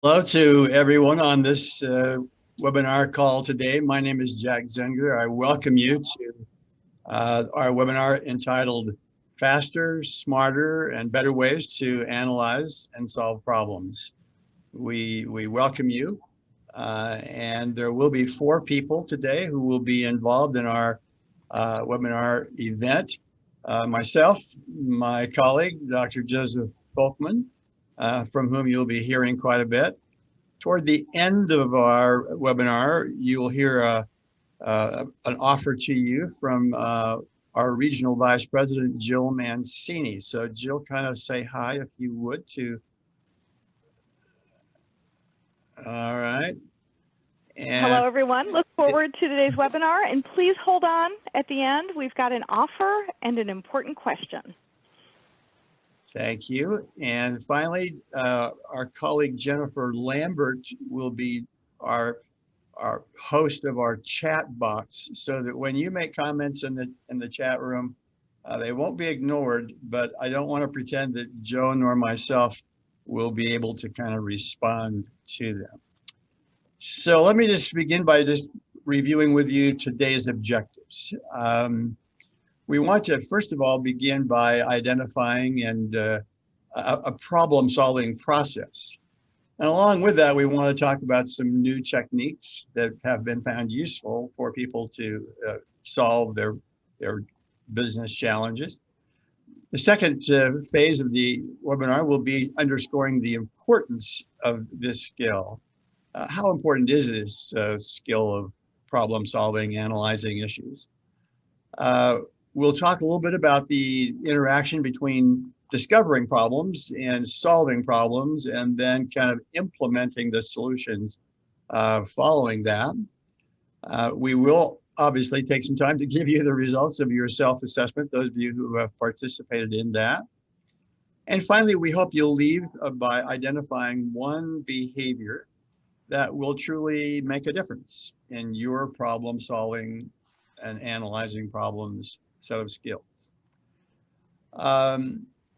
Hello to everyone on this webinar call today. My name is Jack Zenger. I welcome you to our webinar entitled Faster, Smarter, and Better Ways to Analyze and Solve Problems. We welcome you, and there will be 4 people today who will be involved in our webinar event. Myself, my colleague, Dr. Joseph Folkman, from whom you'll be hearing quite a bit. Toward the end of our webinar, you will hear an offer to you from our Regional Vice President, Jill Mancini. So Jill, kind of say hi if you would to. All right. And hello, everyone. Look forward to today's webinar. And please hold on at the end. We've got an offer and an important question. Thank you. And finally, our colleague Jennifer Lambert will be our host of our chat box, so that when you make comments in the chat room, they won't be ignored, but I don't want to pretend that Joe nor myself will be able to kind of respond to them. So let me just begin by just reviewing with you today's objectives. We want to, first of all, begin by identifying a problem-solving process. And along with that, we want to talk about some new techniques that have been found useful for people to solve their business challenges. The second phase of the webinar will be underscoring the importance of this skill. How important is this skill of problem-solving, analyzing issues? We'll talk a little bit about the interaction between discovering problems and solving problems, and then kind of implementing the solutions following that. We will obviously take some time to give you the results of your self-assessment, those of you who have participated in that. And finally, we hope you'll leave by identifying one behavior that will truly make a difference in your problem-solving and analyzing problems set of skills.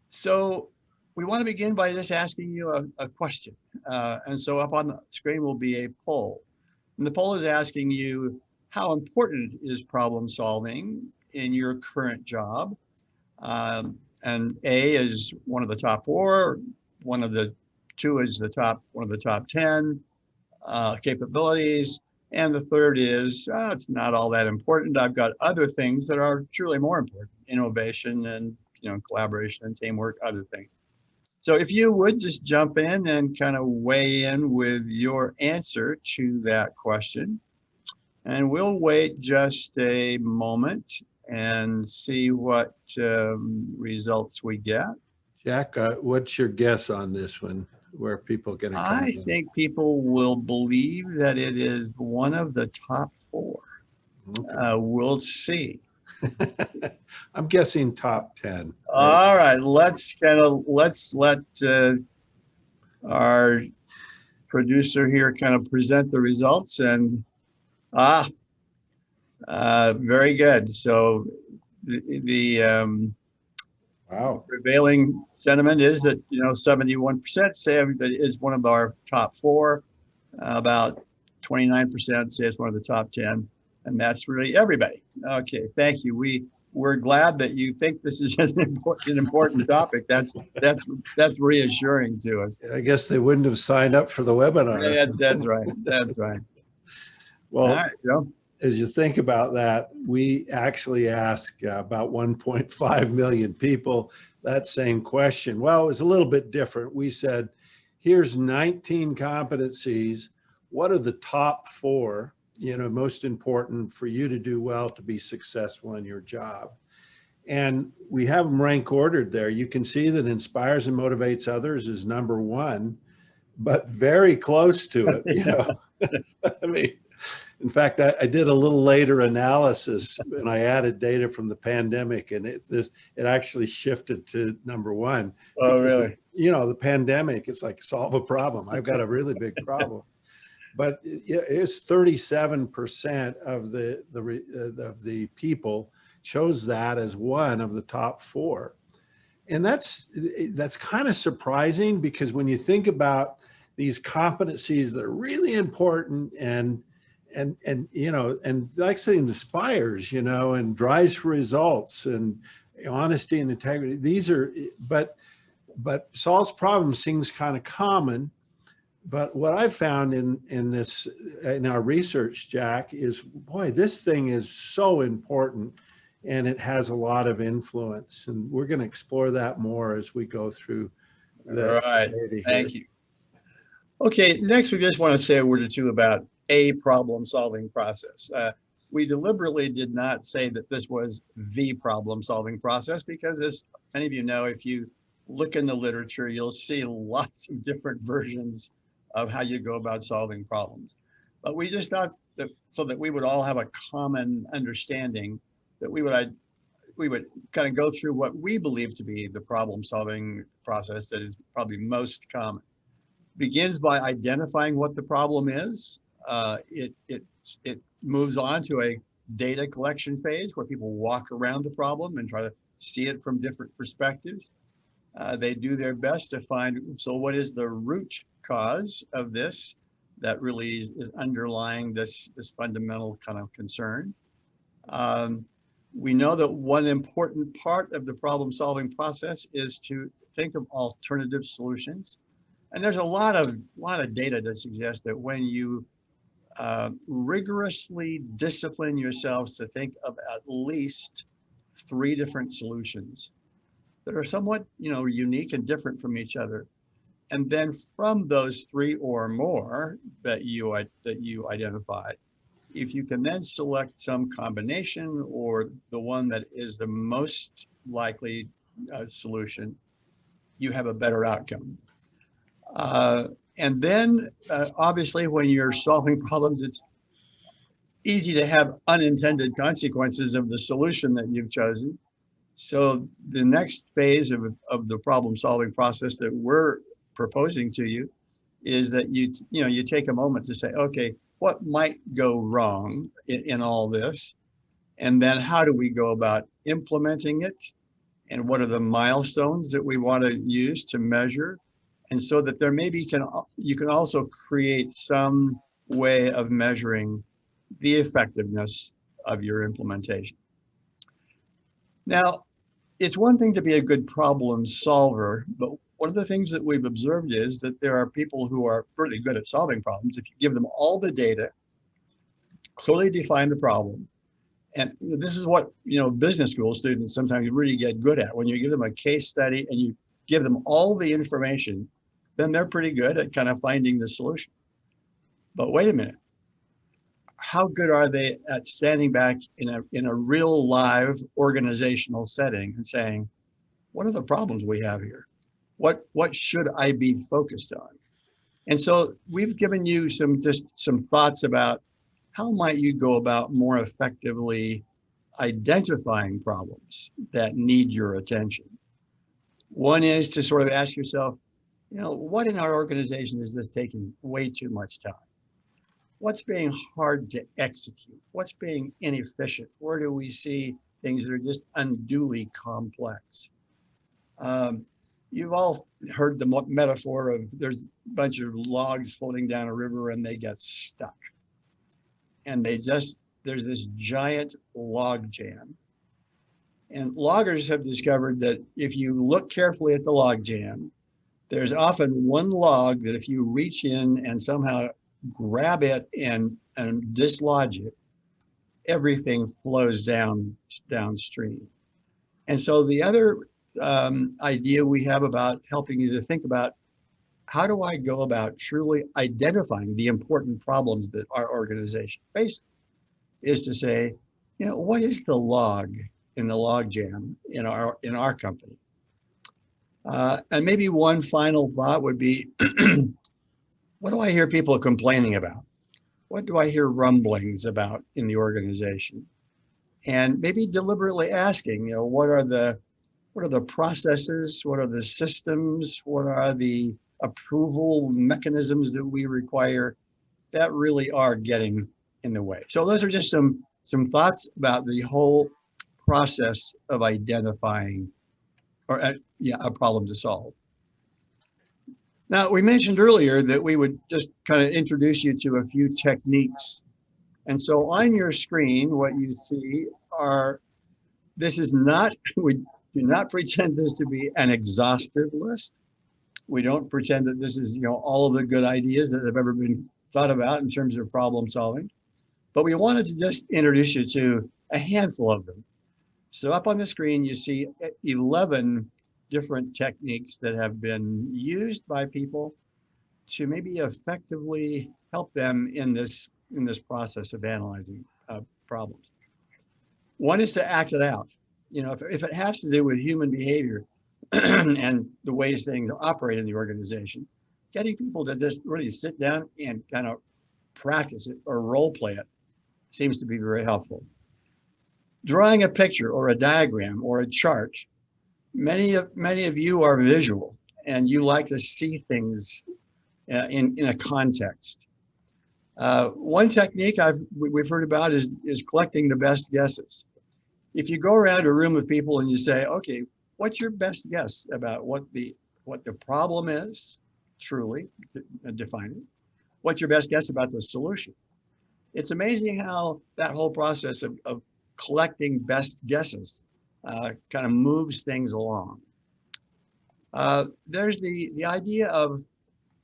So we want to begin by just asking you a question. And so up on the screen will be a poll. And the poll is asking you, how important is problem solving in your current job? And A is one of the top 4, one of the 2 is one of the top 10 capabilities. And the third is, it's not all that important. I've got other things that are truly more important, innovation and collaboration and teamwork, other things. So if you would just jump in and kind of weigh in with your answer to that question. And we'll wait just a moment and see what results we get. Jack, what's your guess on this one? Where people going to come I think people will believe that it is one of the top 4. Okay. We'll see. I'm guessing top 10. All right, let's let our producer here kind of present the results. And very good. So the wow, prevailing sentiment is that 71% say that is one of our top 4. About 29% say it's one of the top 10, and that's really everybody. Okay, thank you. We're glad that you think this is an important topic. That's reassuring to us. I guess they wouldn't have signed up for the webinar. Yeah, that's right. That's right. Well, all right, Joe. As you think about that, we actually asked about 1.5 million people that same question. Well, it was a little bit different. We said, here's 19 competencies. What are the top 4, most important for you to do well to be successful in your job? And we have them rank ordered there. You can see that inspires and motivates others is number 1, but very close to it. I mean, in fact, I did a little later analysis and I added data from the pandemic, and it actually shifted to number 1. Oh, really? The pandemic, it's like solve a problem. I've got a really big problem. But it's 37% of the people chose that as one of the top 4. And that's kind of surprising, because when you think about these competencies that are really important and you know, and like saying inspires, you know, and drives for results and honesty and integrity. These are, but solves problems seems kind of common. But what I've found in our research, Jack, is, boy, this thing is so important and it has a lot of influence. And we're going to explore that more as we go through the Right. data here. Thank you. Okay, next we just want to say a word or two about a problem-solving process. We deliberately did not say that this was the problem-solving process because, as many of you know, if you look in the literature, you'll see lots of different versions of how you go about solving problems. But we just thought that so that we would all have a common understanding, that we would kind of go through what we believe to be the problem-solving process that is probably most common. Begins by identifying what the problem is. It moves on to a data collection phase where people walk around the problem and try to see it from different perspectives. They do their best to find, so what is the root cause of this that really is underlying this fundamental kind of concern. We know that one important part of the problem-solving process is to think of alternative solutions. And there's a lot of data that suggests that when you rigorously discipline yourselves to think of at least 3 different solutions that are somewhat, unique and different from each other, and then from those 3 or more that you identified, if you can then select some combination or the one that is the most likely solution, you have a better outcome. And then, obviously, when you're solving problems, it's easy to have unintended consequences of the solution that you've chosen. So the next phase of the problem-solving process that we're proposing to you is that you take a moment to say, okay, what might go wrong in all this? And then how do we go about implementing it? And what are the milestones that we want to use to measure? And so that there maybe you can also create some way of measuring the effectiveness of your implementation. Now, it's one thing to be a good problem solver, but one of the things that we've observed is that there are people who are really good at solving problems. If you give them all the data, clearly define the problem, and this is what business school students sometimes really get good at. When you give them a case study and you give them all the information, then they're pretty good at kind of finding the solution. But wait a minute, how good are they at standing back in a real live organizational setting and saying, what are the problems we have here? What should I be focused on? And so we've given you some thoughts about how might you go about more effectively identifying problems that need your attention. One is to sort of ask yourself, what in our organization is this taking way too much time? What's being hard to execute? What's being inefficient? Where do we see things that are just unduly complex? You've all heard the metaphor of there's a bunch of logs floating down a river and they get stuck. And there's this giant log jam. And loggers have discovered that if you look carefully at the log jam, there's often one log that if you reach in and somehow grab it and dislodge it, everything flows downstream. And so the other idea we have about helping you to think about how do I go about truly identifying the important problems that our organization faces is to say, what is the log in the log jam in our company? And maybe one final thought would be, what do I hear people complaining about? What do I hear rumblings about in the organization? And maybe deliberately asking, what are the processes? What are the systems? What are the approval mechanisms that we require that really are getting in the way? So those are just some thoughts about the whole process of identifying a problem to solve. Now, we mentioned earlier that we would just kind of introduce you to a few techniques. And so on your screen, what you see are, this is not, we do not pretend this to be an exhaustive list. We don't pretend that this is, all of the good ideas that have ever been thought about in terms of problem solving, but we wanted to just introduce you to a handful of them. So up on the screen, you see 11 different techniques that have been used by people to maybe effectively help them in this process of analyzing problems. One is to act it out. If it has to do with human behavior and the ways things operate in the organization, getting people to just really sit down and kind of practice it or role play it seems to be very helpful. Drawing a picture or a diagram or a chart. Many of you are visual and you like to see things in a context. One technique we've heard about is collecting the best guesses. If you go around a room of people and you say, okay, what's your best guess about what the problem is, truly define it. What's your best guess about the solution? It's amazing how that whole process of collecting best guesses kind of moves things along. There's the idea of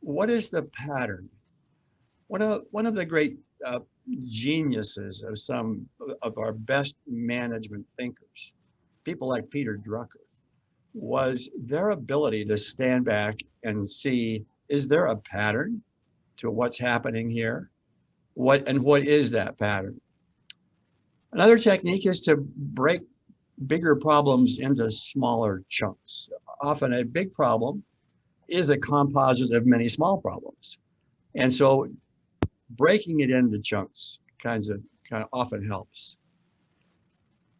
what is the pattern? One of the great geniuses of some of our best management thinkers, people like Peter Drucker, was their ability to stand back and see, is there a pattern to what's happening here? What is that pattern? Another technique is to break bigger problems into smaller chunks. Often a big problem is a composite of many small problems. And so breaking it into chunks kind of often helps.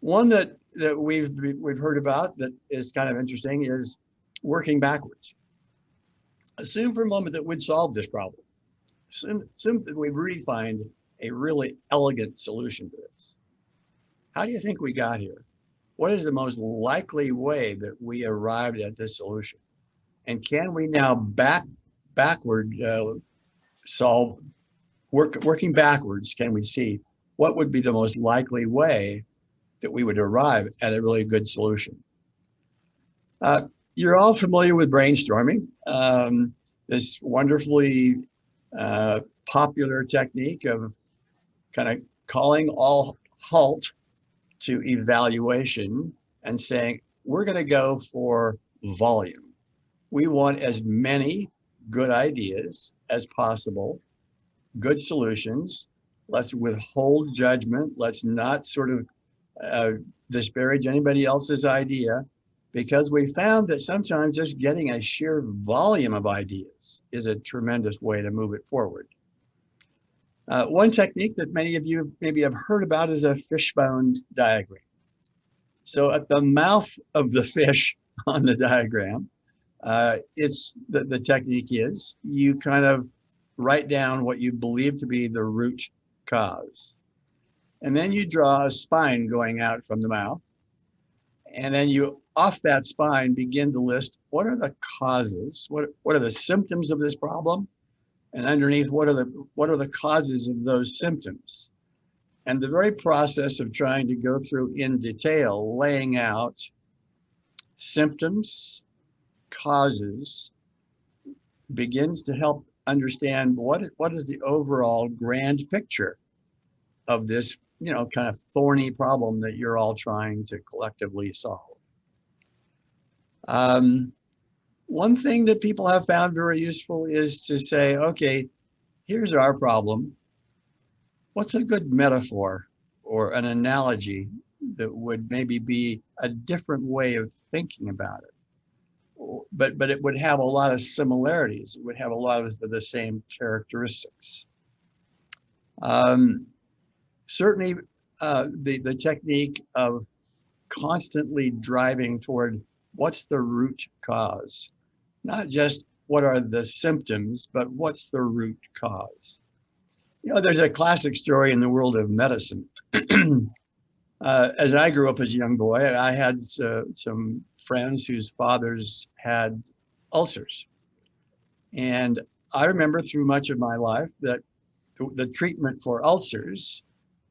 One that we've heard about that is kind of interesting is working backwards. Assume for a moment that we'd solve this problem. Assume that we'd really find a really elegant solution to this. How do you think we got here? What is the most likely way that we arrived at this solution? And can we now backward solve, working backwards, can we see what would be the most likely way that we would arrive at a really good solution? You're all familiar with brainstorming, this wonderfully popular technique of kind of calling all halt to evaluation and saying, we're going to go for volume. We want as many good ideas as possible, good solutions. Let's withhold judgment. Let's not sort of disparage anybody else's idea, because we found that sometimes just getting a sheer volume of ideas is a tremendous way to move it forward. One technique that many of you maybe have heard about is a fishbone diagram. So at the mouth of the fish on the diagram, the technique is you kind of write down what you believe to be the root cause. And then you draw a spine going out from the mouth. And then you, off that spine, begin to list what are the causes, what are the symptoms of this problem? And underneath, what are the causes of those symptoms? And the very process of trying to go through in detail, laying out symptoms, causes, begins to help understand what is the overall grand picture of this, kind of thorny problem that you're all trying to collectively solve. One thing that people have found very useful is to say, okay, here's our problem. What's a good metaphor or an analogy that would maybe be a different way of thinking about it? But it would have a lot of similarities. It would have a lot of the same characteristics. Certainly, the technique of constantly driving toward what's the root cause, not just what are the symptoms, but what's the root cause. There's a classic story in the world of medicine. As I grew up as a young boy, I had some friends whose fathers had ulcers. And I remember through much of my life that the treatment for ulcers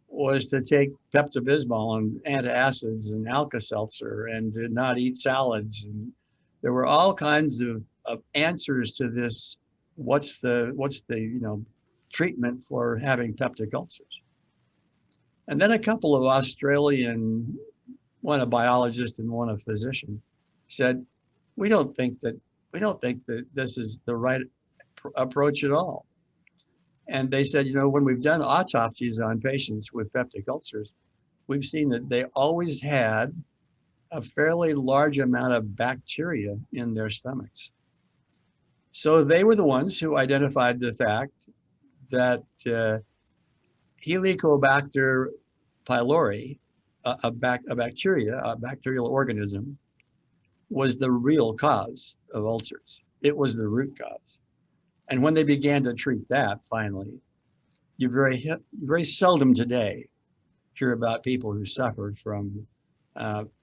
was to take Pepto-Bismol and antacids and Alka-Seltzer and to not eat salads. And there were all kinds of answers to this. What's the treatment for having peptic ulcers? And then a couple of Australian, one a biologist and one a physician, said, we don't think that this is the right approach at all. And they said, when we've done autopsies on patients with peptic ulcers, we've seen that they always had a fairly large amount of bacteria in their stomachs. So they were the ones who identified the fact that Helicobacter pylori, a bacterial organism, was the real cause of ulcers. It was the root cause. And when they began to treat that, finally, you very seldom today hear about people who suffered from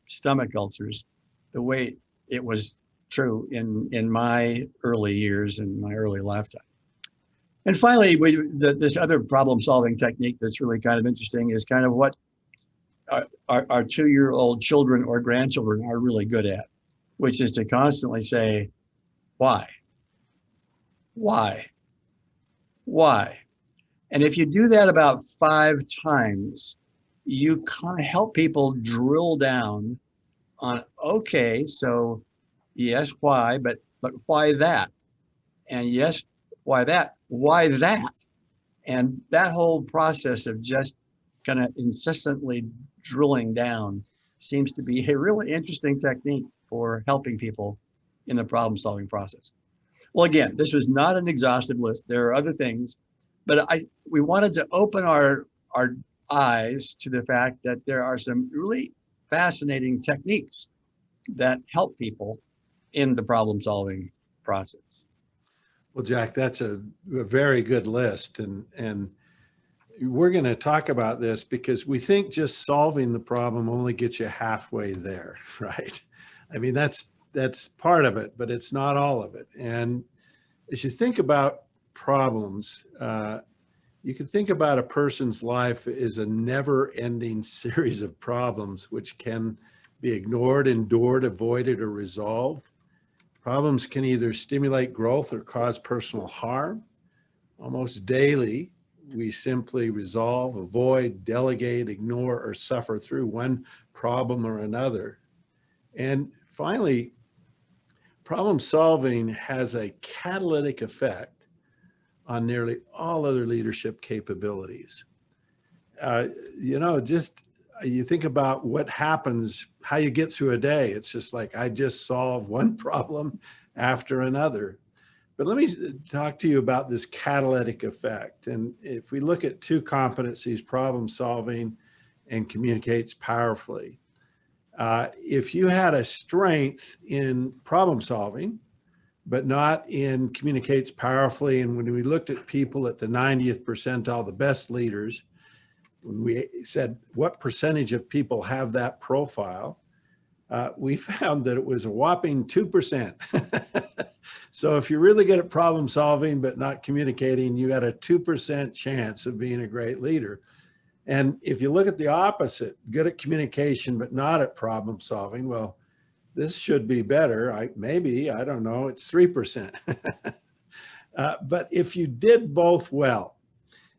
stomach ulcers the way it was true in my early years, in my early lifetime. And finally, this other problem-solving technique that's really kind of interesting is kind of what our 2-year-old children or grandchildren are really good at, which is to constantly say, why? Why? Why? And if you do that about 5 times, you kind of help people drill down on, okay, so yes, why, but why that? And yes, why that? Why that? And that whole process of just kind of insistently drilling down seems to be a really interesting technique for helping people in the problem-solving process. Well, again, this was not an exhaustive list. There are other things, but we wanted to open our eyes to the fact that there are some really fascinating techniques that help people in the problem-solving process. Well, Jack, that's a very good list. And we're going to talk about this because we think just solving the problem only gets you halfway there, right? I mean, that's part of it, but it's not all of it. And as you think about problems, you can think about a person's life as a never-ending series of problems which can be ignored, endured, avoided, or resolved. Problems can either stimulate growth or cause personal harm. Almost daily, we simply resolve, avoid, delegate, ignore, or suffer through one problem or another. And finally, problem solving has a catalytic effect on nearly all other leadership capabilities. You think about what happens, how you get through a day. It's just like, I just solve one problem after another. But let me talk to you about this catalytic effect. And if we look at 2 competencies, problem solving and communicates powerfully. If you had a strength in problem solving, but not in communicates powerfully, and when we looked at people at the 90th percentile, the best leaders, when we said what percentage of people have that profile, we found that it was a whopping 2%. So if you're really good at problem solving but not communicating, you got a 2% chance of being a great leader. And if you look at the opposite, good at communication but not at problem solving, well, this should be better. I don't know, it's 3%. But if you did both well,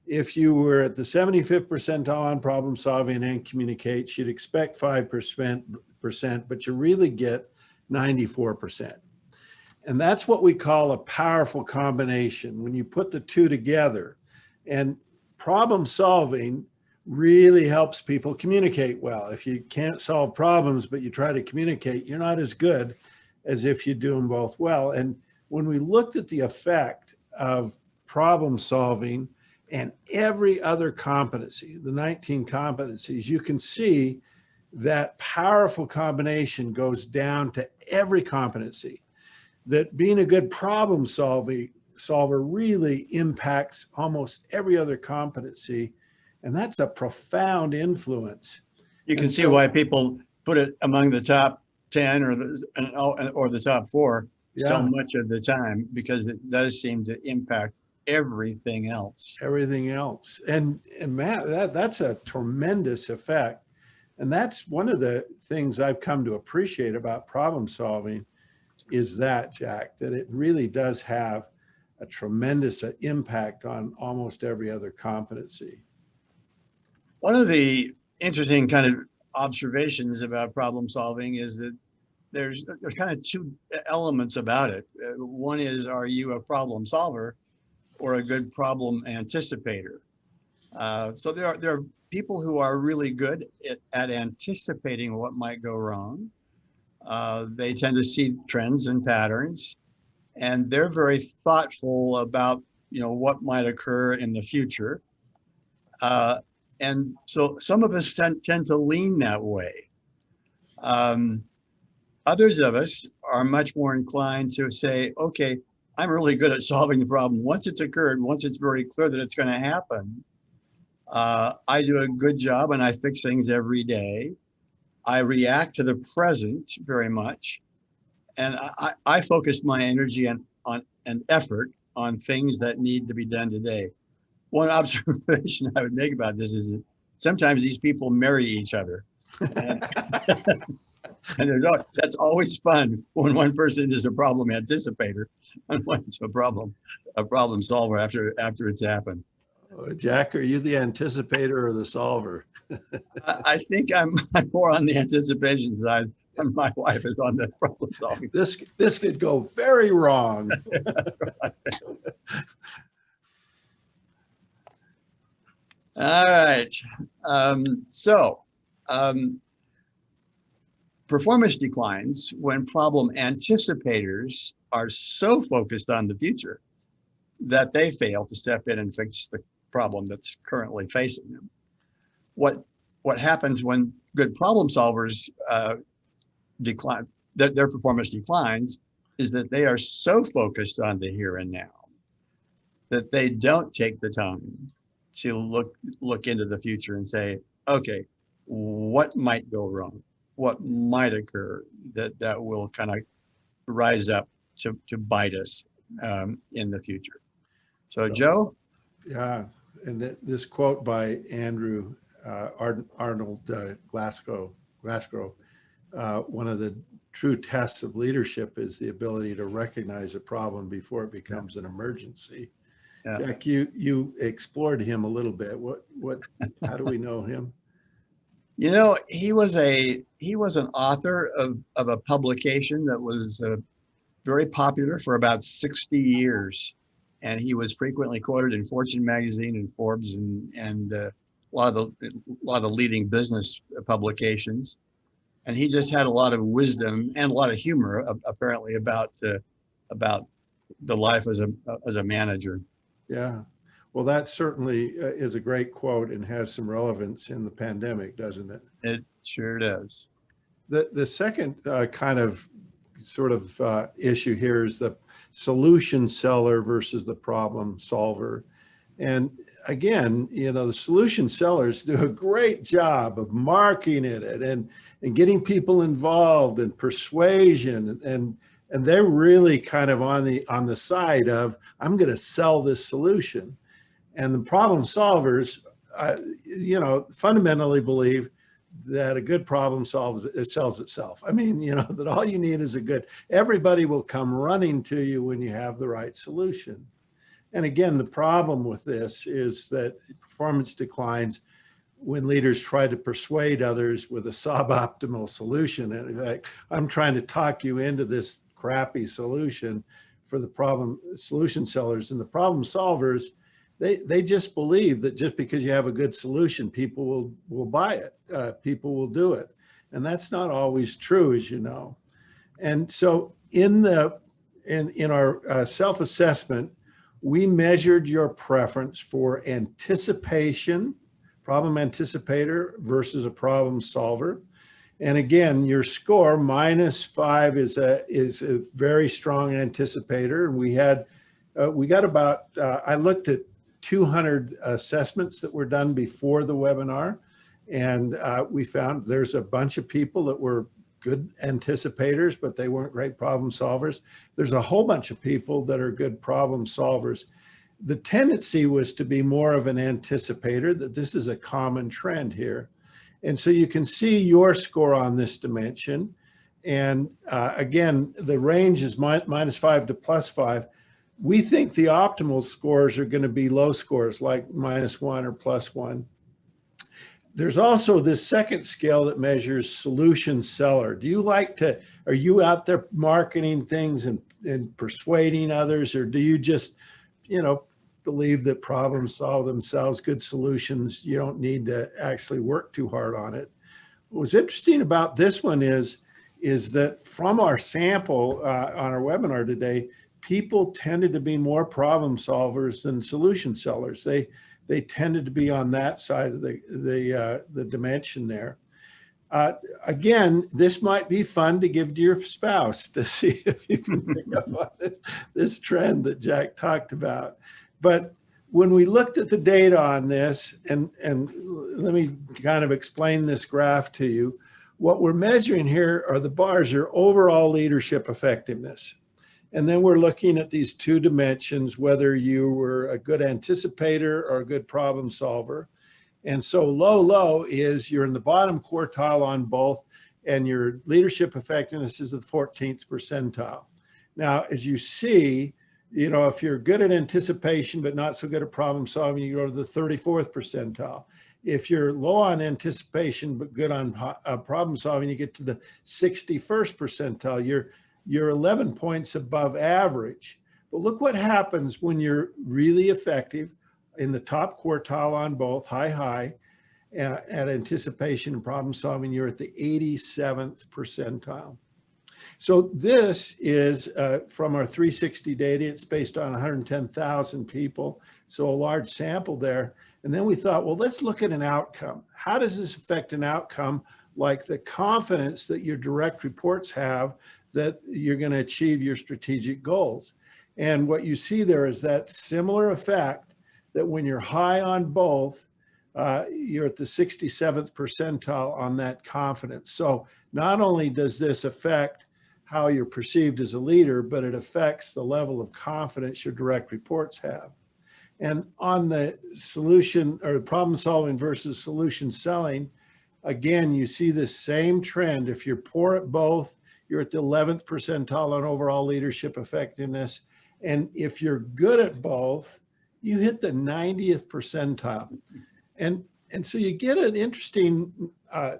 if you were at the 75th percentile on problem solving and communicates, you'd expect 5%, but you really get 94%. And that's what we call a powerful combination when you put the 2 together. And problem solving really helps people communicate well. If you can't solve problems, but you try to communicate, you're not as good as if you do them both well. And when we looked at the effect of problem solving and every other competency, the 19 competencies, you can see that powerful combination goes down to every competency. That being a good problem solver really impacts almost every other competency. And that's a profound influence. You can see why people put it among the top 10 or the top 4 so Yeah. much of the time, because it does seem to impact everything else. Everything else. And Matt, that's a tremendous effect. And that's one of the things I've come to appreciate about problem solving is that, Jack, that it really does have a tremendous impact on almost every other competency. One of the interesting kind of observations about problem solving is that there's kind of two elements about it. One is, are you a problem solver or a good problem anticipator? So there are people who are really good at anticipating what might go wrong. They tend to see trends and patterns, and they're very thoughtful about what might occur in the future. And so some of us tend to lean that way. Others of us are much more inclined to say, okay, I'm really good at solving the problem. Once it's occurred, once it's very clear that it's going to happen, I do a good job and I fix things every day. I react to the present very much. And I focus my energy and effort on things that need to be done today. One observation I would make about this is that sometimes these people marry each other. And that's always fun when one person is a problem anticipator and one's a problem solver after it's happened. Jack, are you the anticipator or the solver? I think I'm more on the anticipation side, and my wife is on the problem solving. This could go very wrong. All right. Performance declines when problem anticipators are so focused on the future that they fail to step in and fix the problem that's currently facing them. What happens when good problem solvers decline, their performance declines, is that they are so focused on the here and now that they don't take the time to look into the future and say, okay, what might go wrong? What might occur that will kind of rise up to bite us in the future? So, Joe? Yeah, and this quote by Andrew Arnold Glasgow, one of the true tests of leadership is the ability to recognize a problem before it becomes an emergency. Yeah. Jack, you explored him a little bit. How do we know him? He was an author of a publication that was very popular for about 60 years. And he was frequently quoted in Fortune magazine and Forbes and a lot of the leading business publications. And he just had a lot of wisdom and a lot of humor, apparently, about the life as a manager. Yeah, well, that certainly is a great quote and has some relevance in the pandemic, doesn't it? It sure does. The second kind of sort of issue here is the solution seller versus the problem solver. And again, the solution sellers do a great job of marketing it and getting people involved and persuasion, and they're really kind of on the side of, I'm going to sell this solution. And the problem solvers, fundamentally believe that a good problem sells itself. I mean, that all you need is everybody will come running to you when you have the right solution. And again, the problem with this is that performance declines when leaders try to persuade others with a suboptimal solution. And in fact, I'm trying to talk you into this crappy solution for the solution sellers. And the problem solvers, they just believe that just because you have a good solution, people will buy it, people will do it. And that's not always true, as you know. And so in our self-assessment, we measured your preference for anticipation, problem anticipator versus a problem solver. And again, your score -5 is a very strong anticipator. And we got about, I looked at 200 assessments that were done before the webinar. And we found there's a bunch of people that were good anticipators, but they weren't great problem solvers. There's a whole bunch of people that are good problem solvers. The tendency was to be more of an anticipator, that this is a common trend here. And so you can see your score on this dimension. And again, the range is -5 to +5. We think the optimal scores are going to be low scores like -1 or +1. There's also this second scale that measures solution seller. Do you like to, are you out there marketing things and persuading others, or do you just, you know, believe that problems solve themselves, good solutions, you don't need to actually work too hard on it? What was interesting about this one is that from our sample on our webinar today, people tended to be more problem solvers than solution sellers. They tended to be on that side of the dimension there. Again, this might be fun to give to your spouse to see if you can pick up on this trend that Jack talked about. But when we looked at the data on this, and let me kind of explain this graph to you, what we're measuring here are the bars are overall leadership effectiveness. And then we're looking at these two dimensions, whether you were a good anticipator or a good problem solver. And so low is you're in the bottom quartile on both, and your leadership effectiveness is the 14th percentile. Now, as you see, you know, if you're good at anticipation but not so good at problem solving, you go to the 34th percentile. If you're low on anticipation but good on problem solving, you get to the 61st percentile. You're 11 points above average. But look what happens when you're really effective in the top quartile on both, high, at anticipation and problem solving. You're at the 87th percentile. So this is from our 360 data. It's based on 110,000 people, so a large sample there. And then we thought, well, let's look at an outcome. How does this affect an outcome like the confidence that your direct reports have that you're going to achieve your strategic goals? And what you see there is that similar effect, that when you're high on both, you're at the 67th percentile on that confidence. So not only does this affect how you're perceived as a leader, but it affects the level of confidence your direct reports have. And on the solution or problem solving versus solution selling, again, you see the same trend. If you're poor at both, you're at the 11th percentile on overall leadership effectiveness. And if you're good at both, you hit the 90th percentile. And so you get an interesting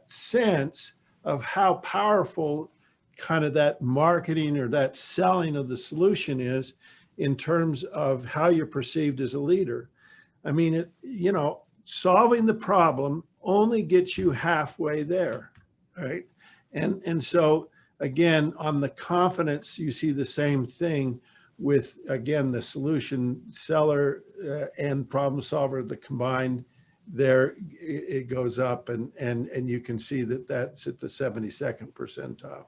sense of how powerful kind of that marketing or that selling of the solution is in terms of how you're perceived as a leader. I mean, you know, solving the problem only gets you halfway there, right? And so again, on the confidence, you see the same thing with, again, the solution seller and problem solver, the combined there, it goes up, and you can see that that's at the 72nd percentile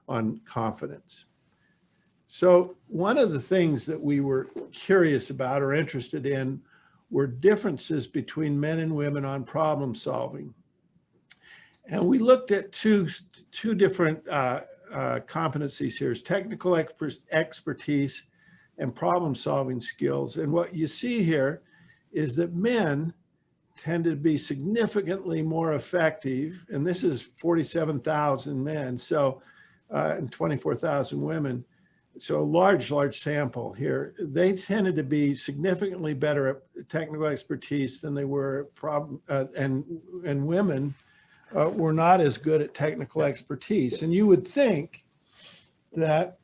on confidence. So one of the things that we were curious about or interested in were differences between men and women on problem solving. And we looked at two different competencies here, is technical expertise and problem solving skills. And what you see here is that men tend to be significantly more effective, and this is 47,000 men, so and 24,000 women, so a large sample here. They tended to be significantly better at technical expertise than they were and women were not as good at technical expertise. And you would think that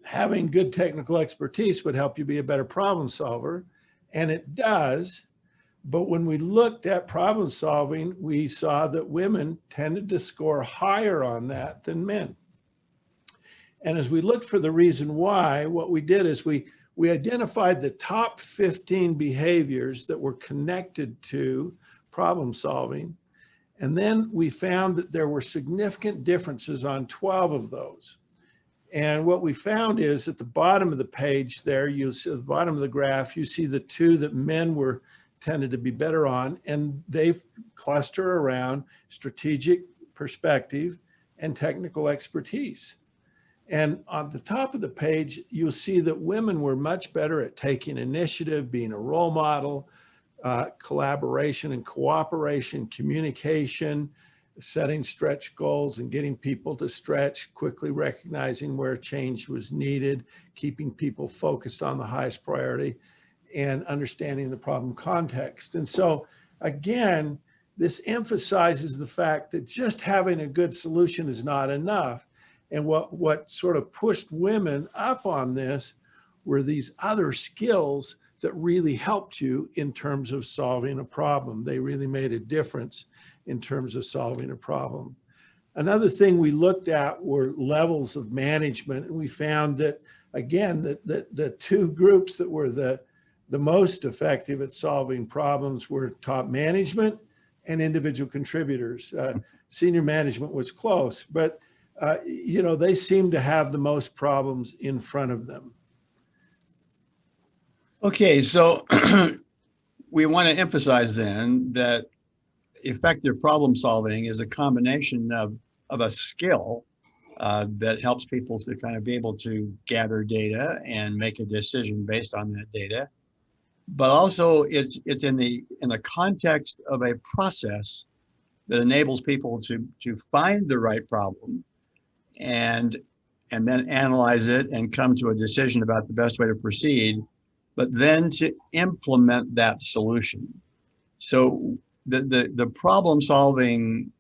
having good technical expertise would help you be a better problem solver, and it does. But when we looked at problem solving, we saw that women tended to score higher on that than men. And as we looked for the reason why, what we did is we identified the top 15 behaviors that were connected to problem solving. And then we found that there were significant differences on 12 of those. And what we found is at the bottom of the page there, you'll see at the bottom of the graph, you see the two that men tended to be better on, and they cluster around strategic perspective and technical expertise. And on the top of the page, you'll see that women were much better at taking initiative, being a role model, collaboration and cooperation, communication, setting stretch goals and getting people to stretch, quickly recognizing where change was needed, keeping people focused on the highest priority, and understanding the problem context. And so again, this emphasizes the fact that just having a good solution is not enough. And what sort of pushed women up on this were these other skills that really helped you in terms of solving a problem. They really made a difference in terms of solving a problem. Another thing we looked at were levels of management, and we found that, again, the two groups that were the most effective at solving problems were top management and individual contributors. Senior management was close, but you know, they seem to have the most problems in front of them. Okay, so we want to emphasize then that effective problem solving is a combination of a skill that helps people to kind of be able to gather data and make a decision based on that data. But also it's in the context of a process that enables people to find the right problem and then analyze it and come to a decision about the best way to proceed, but then to implement that solution. So the problem solving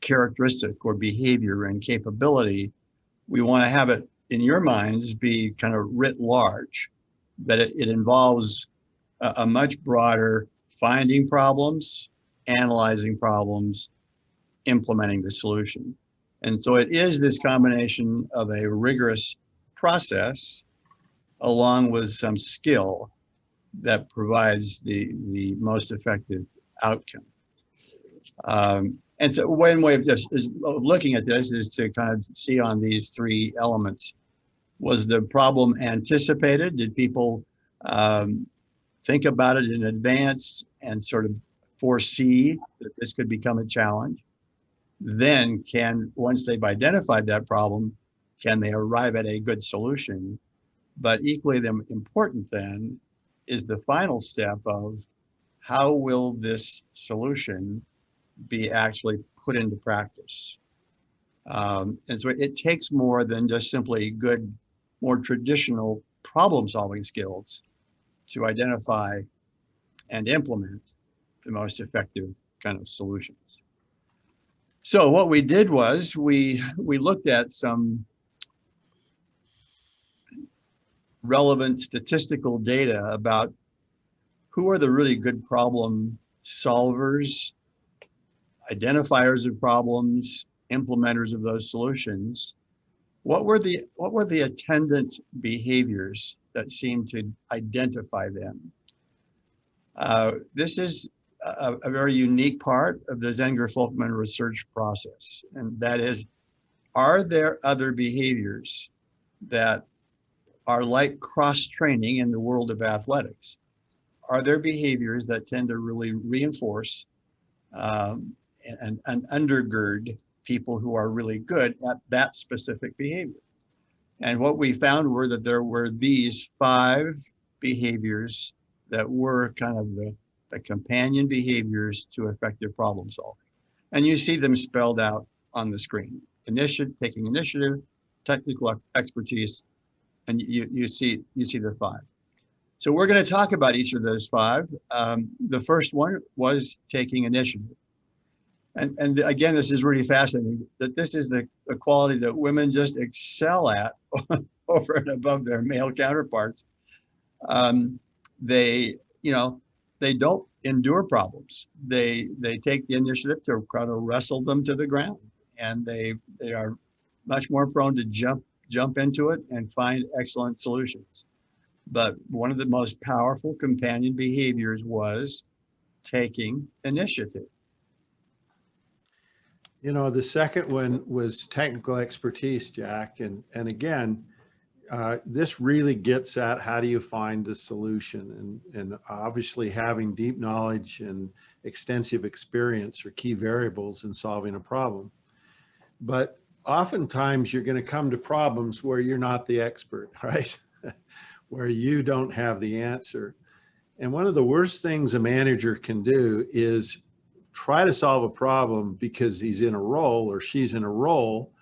characteristic or behavior and capability, we want to have it in your minds be kind of writ large, that it involves a much broader finding problems, analyzing problems, implementing the solution. And so it is this combination of a rigorous process along with some skill that provides the most effective outcome. And so one way of looking at this is to kind of see on these three elements. Was the problem anticipated? Did people think about it in advance and sort of foresee that this could become a challenge? Then once they've identified that problem, can they arrive at a good solution? But equally important then is the final step of how will this solution be actually put into practice? And so it takes more than just simply good, more traditional problem solving skills to identify and implement the most effective kind of solutions. So what we did was we looked at some relevant statistical data about who are the really good problem solvers, identifiers of problems, implementers of those solutions. What were the attendant behaviors that seem to identify them? This is a very unique part of the Zenger-Folkman research process, and that is, are there other behaviors that are like cross-training in the world of athletics? Are there behaviors that tend to really reinforce and undergird people who are really good at that specific behavior? And what we found were that there were these 5 behaviors that were kind of the companion behaviors to effective problem solving. And you see them spelled out on the screen. Taking initiative, technical expertise, and you see the 5. So we're going to talk about each of those 5. The first one was taking initiative. And again, this is really fascinating, that this is the quality that women just excel at over and above their male counterparts. They don't endure problems. They take the initiative to kind of wrestle them to the ground, and they are much more prone to jump into it and find excellent solutions. But one of the most powerful companion behaviors was taking initiative. You know, the second one was technical expertise, Jack. And again, this really gets at how do you find the solution? And obviously having deep knowledge and extensive experience are key variables in solving a problem. but oftentimes you're going to come to problems where you're not the expert, right? Where you don't have the answer. And one of the worst things a manager can do is try to solve a problem because he's in a role or she's in a role,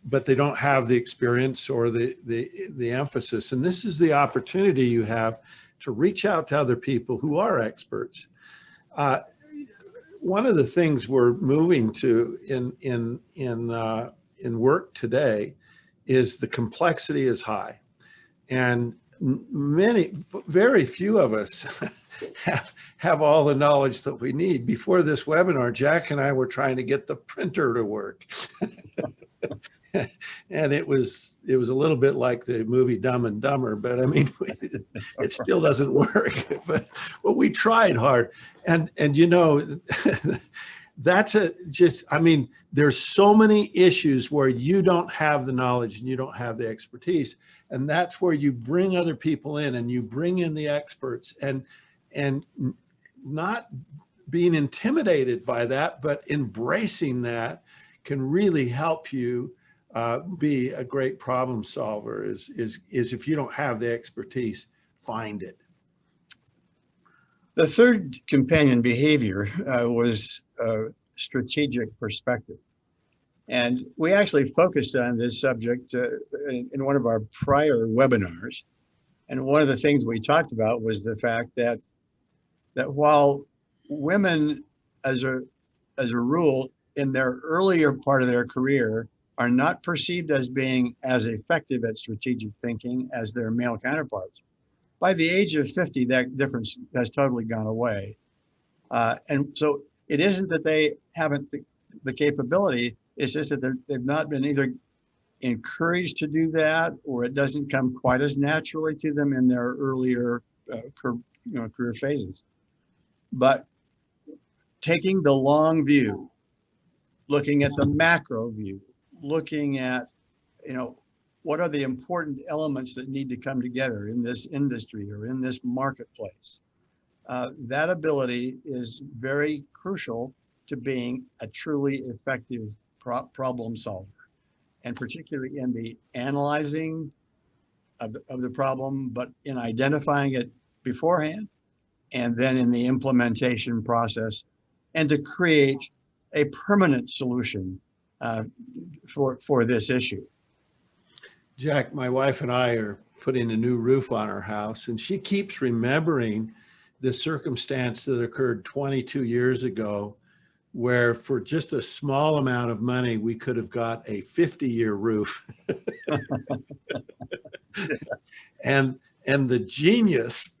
but they don't have the experience or the emphasis. And this is the opportunity you have to reach out to other people who are experts. One of the things we're moving to in work today is the complexity is high, and very few of us have all the knowledge that we need. Before this webinar, Jack and I were trying to get the printer to work. And it was a little bit like the movie Dumb and Dumber, but I mean, it still doesn't work. But we tried hard, and that's there's so many issues where you don't have the knowledge and you don't have the expertise, and that's where you bring other people in and you bring in the experts, and not being intimidated by that, but embracing that can really help you be a great problem solver. Is if you don't have the expertise, find it. The third companion behavior was strategic perspective. And we actually focused on this subject in one of our prior webinars. And one of the things we talked about was the fact that while women, as a rule, in their earlier part of their career, are not perceived as being as effective at strategic thinking as their male counterparts, by the age of 50, that difference has totally gone away. And so it isn't that they haven't the capability, it's just that they've not been either encouraged to do that, or it doesn't come quite as naturally to them in their earlier career phases. But taking the long view, looking at the macro view, looking at, what are the important elements that need to come together in this industry or in this marketplace. That ability is very crucial to being a truly effective problem solver, and particularly in the analyzing of the problem, but in identifying it beforehand, and then in the implementation process, and to create a permanent solution for this issue. Jack, my wife and I are putting a new roof on our house, and she keeps remembering the circumstance that occurred 22 years ago, where for just a small amount of money, we could have got a 50-year roof. And the genius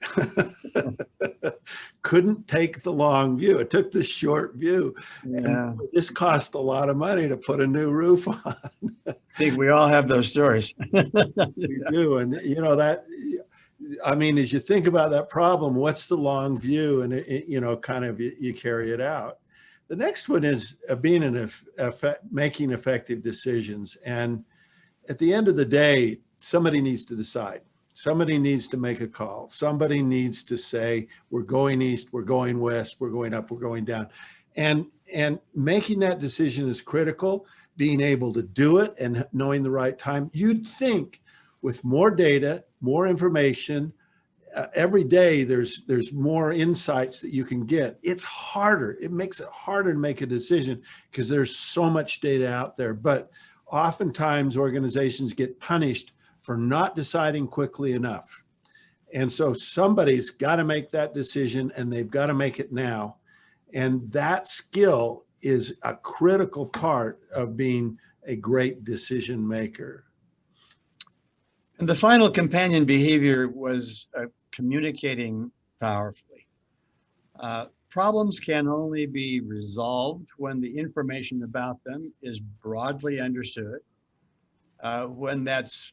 couldn't take the long view. It took the short view. Yeah. And this cost a lot of money to put a new roof on. I think we all have those stories. We do. And as you think about that problem, what's the long view? And you carry it out. The next one is making effective decisions. And at the end of the day, somebody needs to decide. Somebody needs to make a call. Somebody needs to say, we're going east, we're going west, we're going up, we're going down. And making that decision is critical. Being able to do it and knowing the right time. You'd think with more data, more information, every day there's more insights that you can get. It's harder. It makes it harder to make a decision because there's so much data out there. But oftentimes organizations get punished for not deciding quickly enough. And so somebody's got to make that decision, and they've got to make it now. And that skill is a critical part of being a great decision maker. And the final companion behavior was communicating powerfully. Problems can only be resolved when the information about them is broadly understood, when that's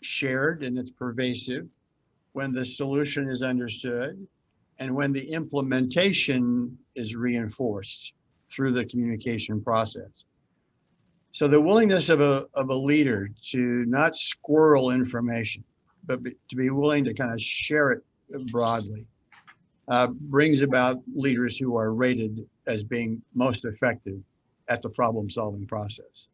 shared and it's pervasive, when the solution is understood, and when the implementation is reinforced through the communication process. So the willingness of a leader to not squirrel information, but to be willing to kind of share it broadly, brings about leaders who are rated as being most effective at the problem-solving process.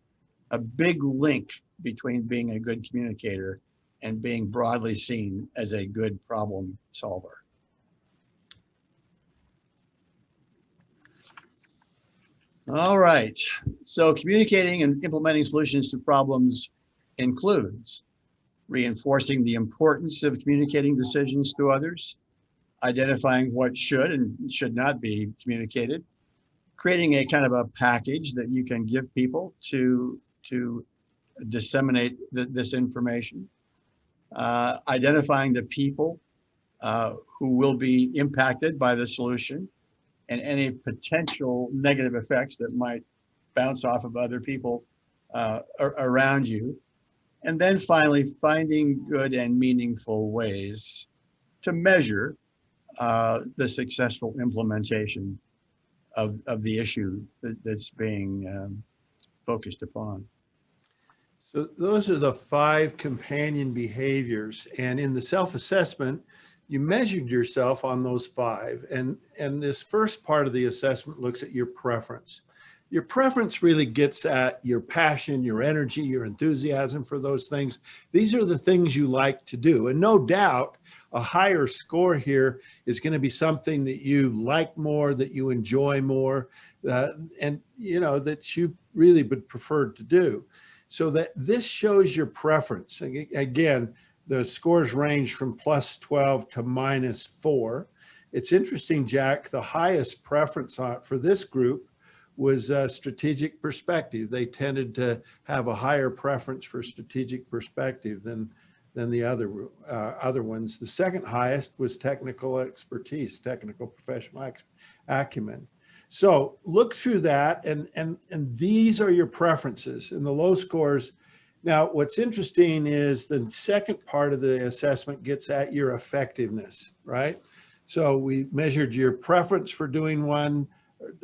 A big link between being a good communicator and being broadly seen as a good problem solver. All right, so communicating and implementing solutions to problems includes reinforcing the importance of communicating decisions to others, identifying what should and should not be communicated, creating a kind of a package that you can give people to disseminate this information, identifying the people who will be impacted by the solution and any potential negative effects that might bounce off of other people around you. And then finally, finding good and meaningful ways to measure the successful implementation of the issue that's being focused upon. So those are the 5 companion behaviors. And in the self-assessment, you measured yourself on those 5. And this first part of the assessment looks at your preference. Your preference really gets at your passion, your energy, your enthusiasm for those things. These are the things you like to do. And no doubt, a higher score here is going to be something that you like more, that you enjoy more, and that you really would prefer to do. So that this shows your preference. Again, the scores range from +12 to -4. It's interesting, Jack, the highest preference for this group was strategic perspective. They tended to have a higher preference for strategic perspective than the other ones. The second highest was technical expertise, technical professional acumen. So look through that, and these are your preferences and the low scores. Now, what's interesting is the second part of the assessment gets at your effectiveness, right? So we measured your preference for doing one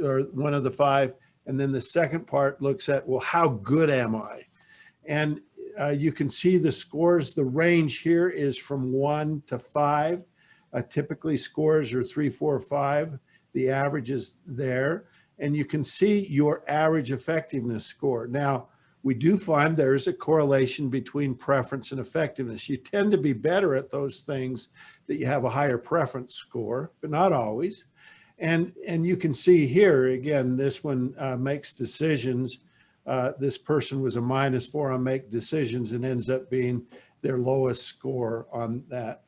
or one of the 5. And then the second part looks at, well, how good am I? And you can see the scores. The range here is from 1 to 5. Typically scores are 3, 4, 5. The average is there. And you can see your average effectiveness score. Now, we do find there's a correlation between preference and effectiveness. You tend to be better at those things that you have a higher preference score, but not always. And you can see here, again, this one makes decisions. This person was a -4 on make decisions and ends up being their lowest score on that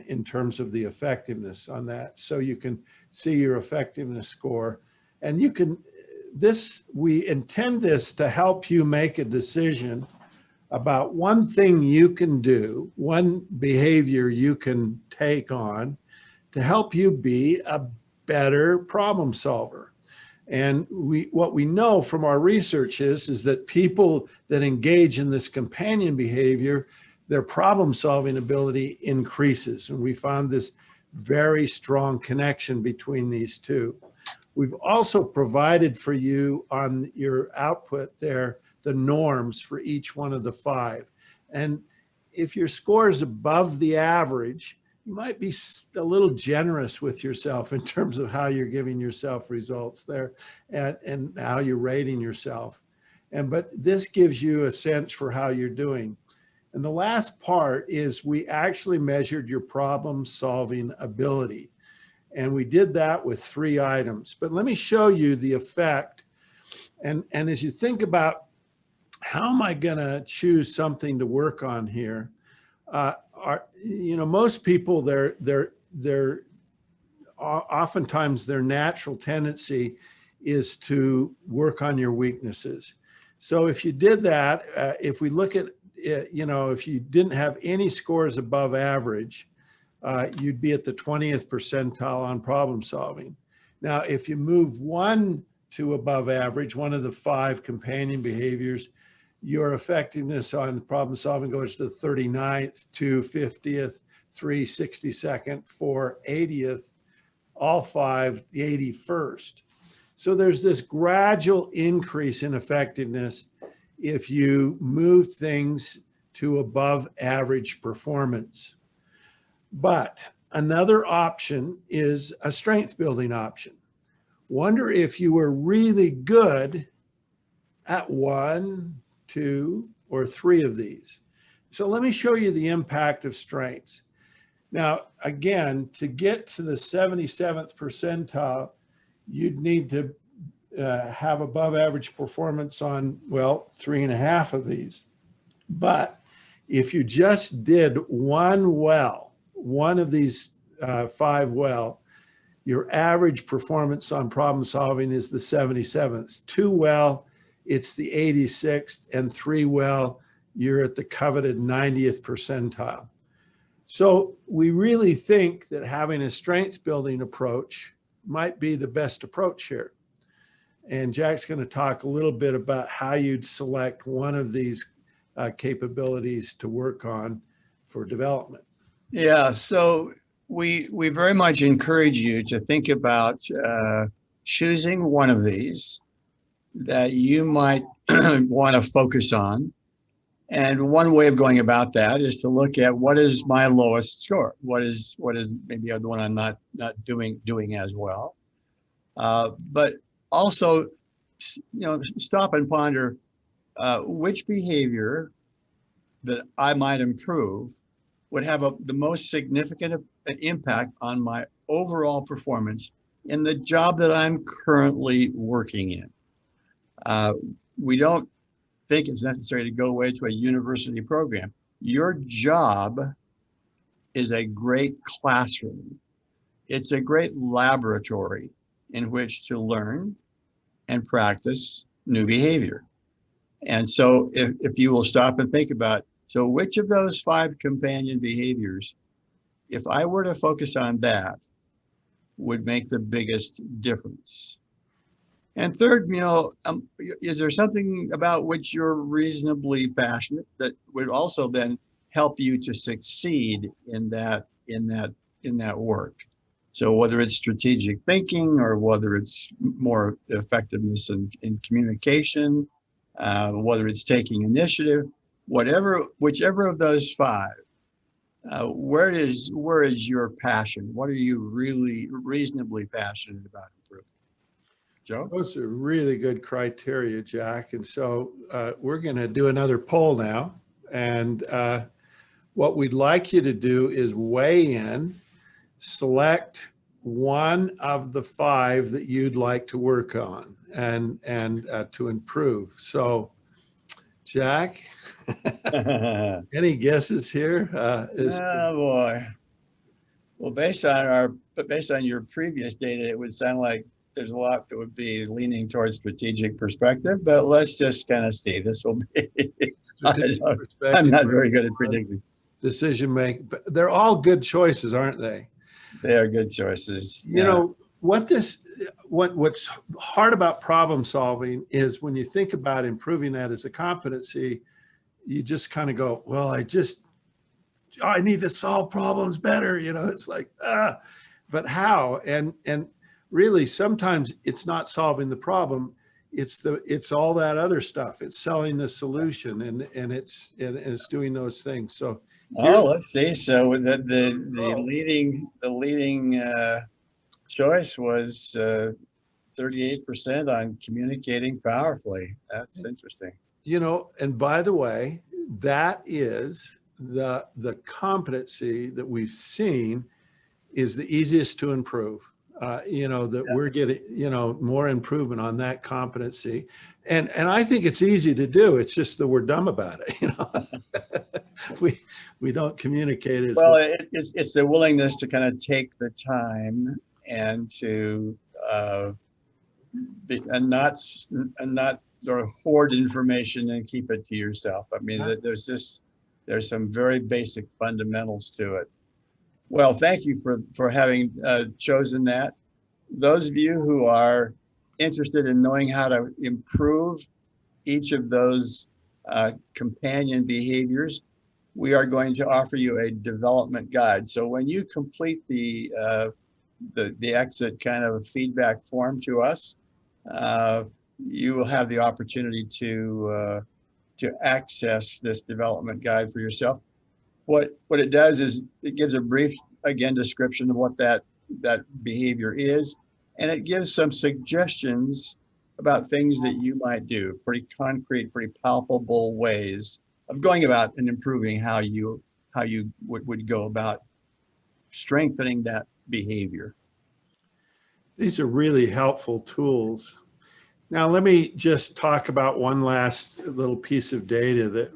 in terms of the effectiveness on that. So you can see your effectiveness score. And you can, we intend this to help you make a decision about one thing you can do, one behavior you can take on to help you be a better problem solver. And what we know from our research is that people that engage in this companion behavior, their problem solving ability increases. And we found this very strong connection between these two. We've also provided for you on your output there the norms for each one of the 5. And if your score is above the average, you might be a little generous with yourself in terms of how you're giving yourself results there and how you're rating yourself. But this gives you a sense for how you're doing. And the last part is we actually measured your problem solving ability. And we did that with 3 items. But let me show you the effect. And as you think about how am I going to choose something to work on here, most people, oftentimes their natural tendency is to work on your weaknesses. So if you did that, if we look at it, if you didn't have any scores above average, you'd be at the 20th percentile on problem solving. Now, if you move 1 to above average, one of the 5 companion behaviors, your effectiveness on problem solving goes to 39th, 250th, 362nd, 480th, all 5, the 81st. So there's this gradual increase in effectiveness if you move things to above average performance. But another option is a strength building option. Wonder if you were really good at 1, 2, or 3 of these. So let me show you the impact of strengths. Now, again, to get to the 77th percentile, you'd need to have above average performance on, well, 3.5 of these. But if you just did one of these 5 well, your average performance on problem solving is the 77th. 2 well, it's the 86th, and 3 well, you're at the coveted 90th percentile. So we really think that having a strength building approach might be the best approach here. And Jack's going to talk a little bit about how you'd select one of these capabilities to work on for development. Yeah, so we very much encourage you to think about choosing one of these that you might want to focus on. And one way of going about that is to look at what is my lowest score. What is maybe the one I'm not doing as well. But also, stop and ponder which behavior that I might improve would have the most significant impact on my overall performance in the job that I'm currently working in. We don't think it's necessary to go away to a university program. Your job is a great classroom. It's a great laboratory in which to learn and practice new behavior. And so if you will stop and think about, so which of those 5 companion behaviors, if I were to focus on that, would make the biggest difference? And third, is there something about which you're reasonably passionate that would also then help you to succeed in that work? So whether it's strategic thinking or whether it's more effectiveness in communication, whether it's taking initiative, whichever of those 5, where is your passion? What are you really reasonably passionate about improving? Joe? Those are really good criteria, Jack. And so we're going to do another poll now. And what we'd like you to do is weigh in, select one of the 5 that you'd like to work on and to improve. So, Jack, any guesses here? Oh boy. Well, based on your previous data, it would sound like there's a lot that would be leaning towards strategic perspective, but let's just kind of see. This will be, I'm not very good at predicting. Decision making, but they're all good choices, aren't they? They are good choices. You know, what's hard about problem solving is when you think about improving that as a competency, you just kind of go, well, I need to solve problems better. It's like, but how? And really, sometimes it's not solving the problem. It's all that other stuff. It's selling the solution, and it's doing those things. So, let's see. So the leading choice was 38% on communicating powerfully. That's interesting. And by the way, that is the competency that we've seen is the easiest to improve. That we're getting, more improvement on that competency. And I think it's easy to do. It's just that we're dumb about it. We don't communicate as well. It's the willingness to kind of take the time and to not sort of hoard information and keep it to yourself. I mean, there's some very basic fundamentals to it. Well, thank you for having chosen that. Those of you who are interested in knowing how to improve each of those companion behaviors, we are going to offer you a development guide. So when you complete the exit kind of feedback form to us, you will have the opportunity to access this development guide for yourself. What it does is it gives a brief, again, description of what that behavior is and it gives some suggestions about things that you might do, pretty concrete, pretty palpable ways of going about and improving how you would go about strengthening that behavior. These are really helpful tools. Now, let me just talk about one last little piece of data that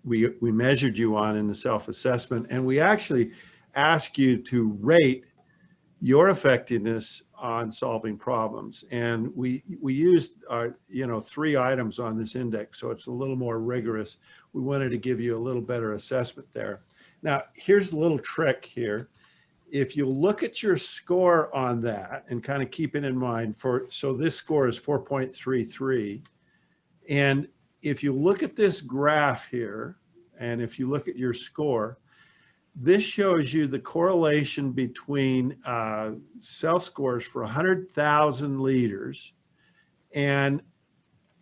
we measured you on in the self-assessment, and we actually ask you to rate your effectiveness on solving problems. And we used our, 3 items on this index, so it's a little more rigorous. We wanted to give you a little better assessment there. Now, here's a little trick here. If you look at your score on that and kind of keep it in mind, so this score is 4.33. And if you look at this graph here, and if you look at your score, this shows you the correlation between self-scores for 100,000 leaders and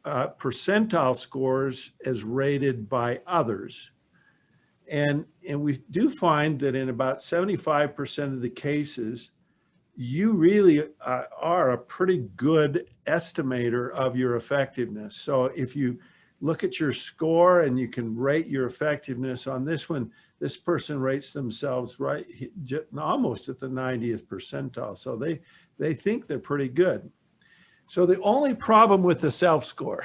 percentile scores as rated by others. And we do find that in about 75% of the cases, you really are a pretty good estimator of your effectiveness. So if you look at your score and you can rate your effectiveness on this one, this person rates themselves right almost at the 90th percentile. So they think they're pretty good. So the only problem with the self-score,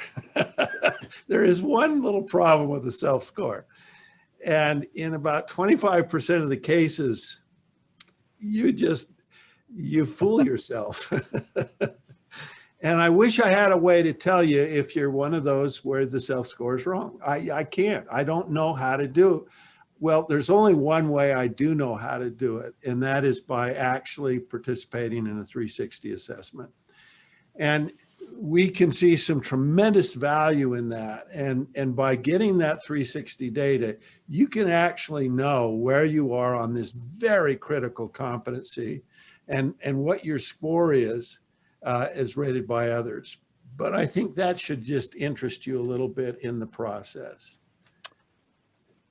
there is one little problem with the self-score. And in about 25% of the cases, you fool yourself. And I wish I had a way to tell you if you're one of those where the self-score is wrong. I can't. I don't know how to do it. Well, there's only one way I do know how to do it, and that is by actually participating in a 360 assessment. And we can see some tremendous value in that. And by getting that 360 data, you can actually know where you are on this very critical competency and what your score is as rated by others. But I think that should just interest you a little bit in the process.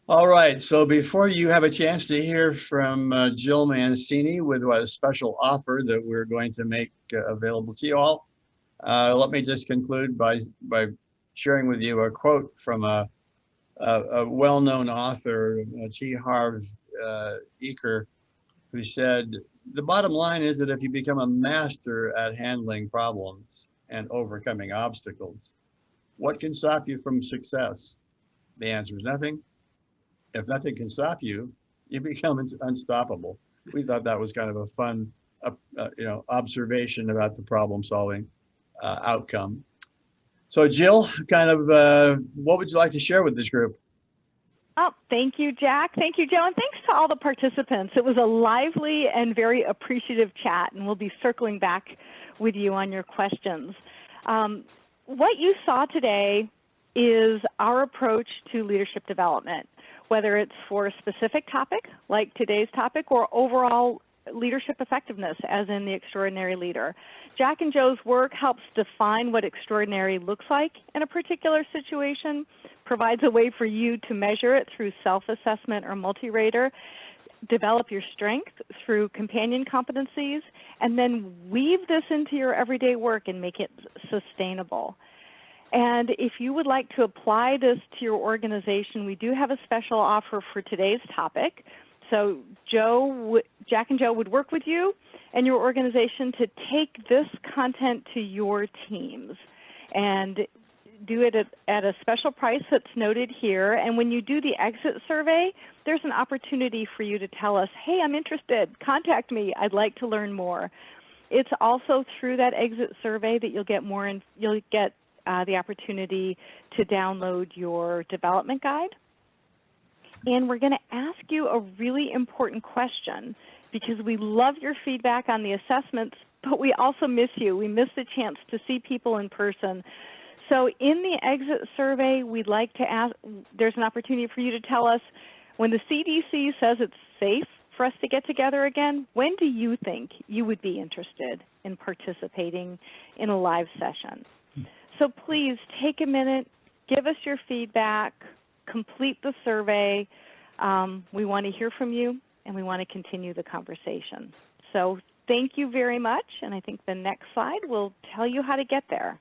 All right, so before you have a chance to hear from Jill Mancini with a special offer that we're going to make available to you all, let me just conclude by sharing with you a quote from a well-known author, T. Harv Eker, who said, "The bottom line is that if you become a master at handling problems and overcoming obstacles, what can stop you from success? The answer is nothing. If nothing can stop you, you become unstoppable." We thought that was kind of a fun, observation about the problem-solving outcome. So Jill, kind of, what would you like to share with this group? Oh, thank you, Jack. Thank you, Joe. And thanks to all the participants. It was a lively and very appreciative chat, and we'll be circling back with you on your questions. What you saw today is our approach to leadership development, whether it's for a specific topic, like today's topic, or overall leadership effectiveness, as in the extraordinary leader. Jack and Joe's work helps define what extraordinary looks like in a particular situation, provides a way for you to measure it through self-assessment or multi-rater, develop your strength through companion competencies, and then weave this into your everyday work and make it sustainable. And if you would like to apply this to your organization, we do have a special offer for today's topic. So Jack and Joe would work with you and your organization to take this content to your teams and do it at a special price that's noted here. And when you do the exit survey, there's an opportunity for you to tell us, hey, I'm interested, contact me, I'd like to learn more. It's also through that exit survey that you'll get more, and you'll get the opportunity to download your development guide. And we're going to ask you a really important question, because we love your feedback on the assessments, but we also miss you. We miss the chance to see people in person. So in the exit survey, we'd like to ask, there's an opportunity for you to tell us, when the CDC says it's safe for us to get together again, when do you think you would be interested in participating in a live session? So please take a minute, give us your feedback, complete the survey. We want to hear from you, and we want to continue the conversation. So thank you very much. And I think the next slide will tell you how to get there.